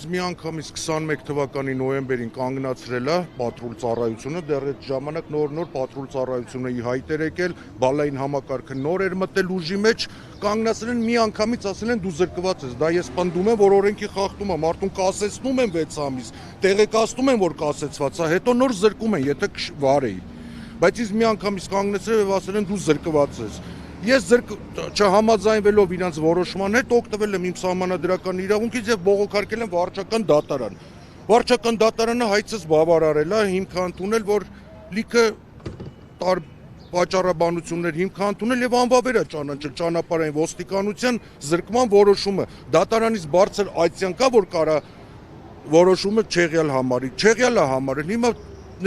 Մի անգամից 21 թվականի նոյեմբերին կանգնացրել է պատրուլ ծառայությունը, դեռ այդ ժամանակ նոր պատրուլ ծառայությունը ի հայտ էր եկել, բալային համակարգը նոր էր մտել ուժի մեջ, կանգնացրել են մի անգամից ասել են դու զրկված ես, դա ես պնդում եմ, որ օրենքի խախտում է, մարդուն կասեցնում են 6 ամիս, տեղեկացնում են, որ կասեցված է, հետո նոր զրկում են, եթե վարեի, բայց ես մի անգամից կանգնեցրել եւ ասել են դու զրկված ես։ Ես չհամաձայնվելով իրանց որոշման հետ օգտվել եմ իմ սահմանադրական իրավունքից եւ բողոքարկել եմ վարչական դատարան։ Վարչական դատարանը հայցս բավարարել է, հիմք ընդունել, որ լիքը պատճառաբանություններ հիմք ընդունել եւ անվավեր է ճանաչել ճանապարհային ոստիկանության զրկման որոշումը։ Դատարանից բարձր այցյան կա, որ կարա որոշումը չեղյալ համարի։ Չեղյալ է համարել։ Հիմա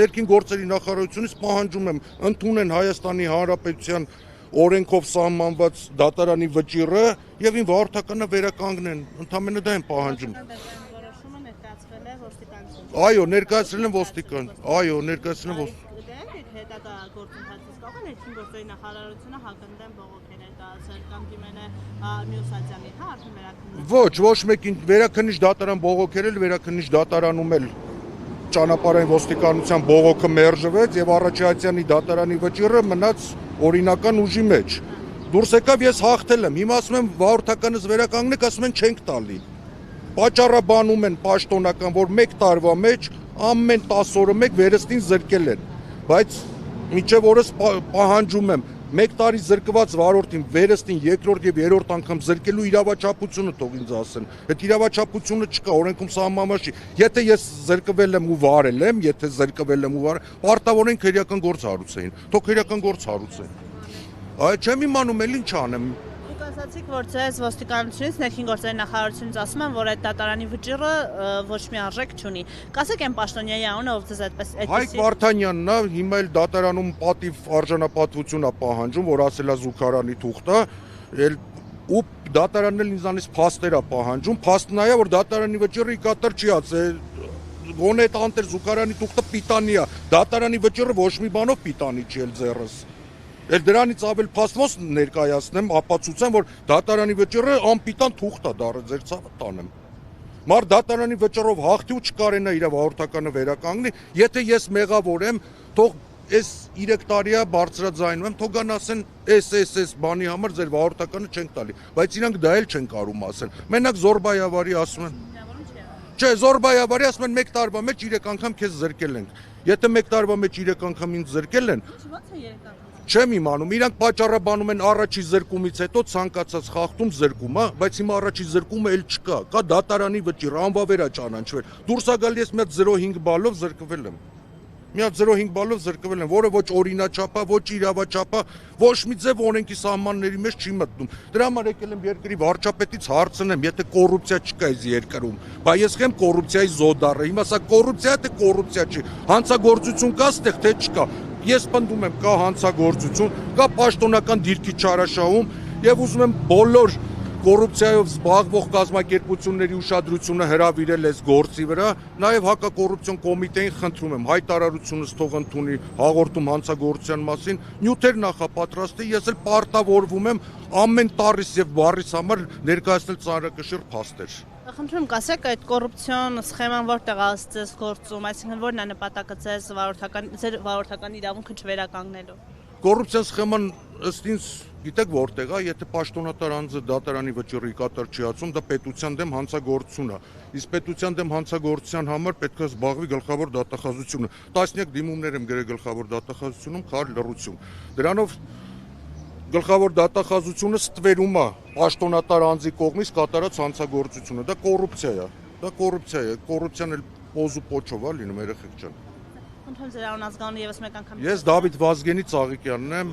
ներքին գործերի նախարարությունից պահանջում եմ ընդունեն Հայաստանի Հանրապետության օրենքով սահմանված դատարանի վճիռը եւ ին վարորդականը վերականգնեն, ընդամենը դա են պահանջում։ Որոշումը ներկայացվել է ոստիկանություն։ Այո, ներկայացրել են ոստիկան։ Այո, ներկայացրել են հետագա գործընթացից կարող է ներքին գործերի նախարարությունը հակընդդեմ բողոքել է կայացրել կամ դիմել է մյուս ատյանին, հա, արդեն վերաքննիչ։ Ոչ մեկին վերաքննիչ դատարան բողոքել, վերաքննիչ դատարանում էլ ճանապարհային ոստիկանության բողոքը մերժվեց եւ առաջացյալի դատարանի վճիռը մնաց օրինական ուժի մեջ։ Դուրս եկավ ես հաղթել եմ։ Հիմա ասում եմ վարորդականս վերականգնեք, ասում են չենք տալի։ Պատճառաբանում են պաշտոնական, որ 1 տարվա մեջ ամեն 10 օրը մեկ վերստին զրկել են։ Բայց մինչև օրս պահանջում եմ 1 տարի զրկված վարորդին վերստին երկրորդ եւ երրորդ անգամ զրկելու իրավաչափությունը թող ինձ ասեն։ Այդ իրավաչափությունը չկա, օրենքում սահմանված չի։ Եթե ես զրկվել եմ ու վարել եմ, պարտավոր են քրեական գործ հարուցեին։ Թող քրեական գործ հարուցեն։ Այ չեմ իմանում էլ ինչ անեմ։ Դուք ասացիք, որ ձեզ ոստիկանությունից ներքին գործերի նախարարությունից ասում են, որ այդ դատարանի վճիռը ոչ մի արժեք չունի։ Կասեք այն պաշտոնյայի անունը, ով ձեզ այդպես Հայկ Վարդանյանն է, հիմա էլ դատարանում պատիվ արժանապատվություն է պահանջում, որ ասել է Զուգարանի թուղթը, ու դատարանն էլ ինձանից փաստեր է պահանջում, փաստն է, որ դատարանի վճիռը ի կատար չի ասել, գոնե այդ անտեր Զուգարանի թուղթը պիտանի է, դատարանի վճիռը ոչ մի բանով պիտանի չի էլ ձեռս։ Էլ դրանից ավել փաստված ներկայացնեմ, ապացուցեմ, որ դատարանի վճիռը անպիտան թուղթ է դառը ձեր ցավը տանեմ։ Մարդ դատարանի վճռով հաղթի ու չկարենա իր վարորդականը վերականգնի, եթե ես մեղավոր եմ, թող այս 3 տարիա բարձրաձայնում եմ, թող գան ասեն այս բանի համար ձեր վարորդականը չենք տալի, բայց իրանք դա էլ չեն կարում ասեն։ Մենակ զորբայավարի ասում են։ Չէ, զորբայավարի ասում են 1 տարվա մեջ 3 անգամ քեզ զրկել ենք։ Եթե 1 տարվա մեջ 3 անգամ ինձ զրկել են, չեմ իմանում, իրանք պատճառաբանում են առաջի զրկումից հետո ցանկացած խախտում զրկում, հա, բայց հիմա առաջի զրկումը էլ չկա, կա դատարանի վճիռ, անվավեր է ճանաչվել։ Դուրս է գալի ես մի հատ 0.5 բալով զրկվել եմ։ Մի հատ 0.5 բալով զրկվել եմ, որը ոչ օրինաչափ է, ոչ իրավաչափ է, ոչ մի ձև օրենքի սահմանների մեջ չի մտնում։ Դրա համար եկել եմ երկրի վարչապետից հարցնեմ, եթե կոռուպցիա չկա այս երկրում, բա ես խեմ կոռուպցիայի զոդարը, հիմա սա կոռուպցիա թե կոռուպցիա չի, հանցագործություն կա ստեղ թե չկա։ Ես պնդում եմ կա հանցագործություն, կա պաշտոնական դիրքի չարաշահում եւ ուզում եմ բոլոր կոռուպցիայով զբաղվող կազմակերպությունների ուշադրությունը հրավիրել այս գործի վրա, նաեւ հակակոռուպցիոն կոմիտեին խնդրում եմ հայտարարությունս թող ընդունի հաղորդում հանցագործության մասին, նյութեր նախապատրաստի, ես էլ պարտավորվում եմ ամեն տառիս եւ բառիս համար ներկայացնել ծանրակշիռ փաստեր։ Խնդրում կասեք այդ կոռուպցիոն սխեման որտեղ է ձեզ գործում, այսինքն որն է նպատակը ձեզ վարորդական իրավունքը չվերականգնելու։ Կոռուպցիոն սխեման ըստ ինձ գիտեք որտեղ է, եթե պաշտոնատար անձը դատարանի վճիռի կատար չի ածում, դա պետության դեմ հանցագործություն է։ Իսկ պետության դեմ հանցագործության համար պետք է զբաղվի գլխավոր դատախազությունը։ Տասնյակ դիմումներ եմ գրել գլխավոր դատախազությունում, քար լռություն։ Դրանով գլխավոր դատախազությունը ստվերում է պաշտոնատար անձի կողմից կատարած հանցագործությունը։ Դա կոռուպցիա է։ Դա կոռուպցիա է։ Կոռուպցիան էլ պոզու պոչով է լինում, երեխեք ջան։ Խնդրում ձեր անուն ազգանունը եւս մեկ անգամ։ Ես Դավիթ Վազգենի Ծաղիկյանն եմ։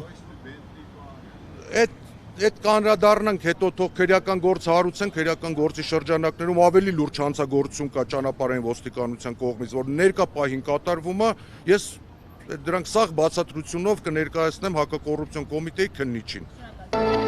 Այդ կանրադառնանք հետո թող քրեական գործ հարուցեն, քրեական գործի շրջանակներում ավելի լուրջ հանցագործություն կա ճանապարհային ոստիկանության կողմից, որ ներկա պահին կատարվում է, ես դրանք սաղ բացատրությունով կներկայացնեմ հակակոռուպցիոն կոմիտեի քննիչին։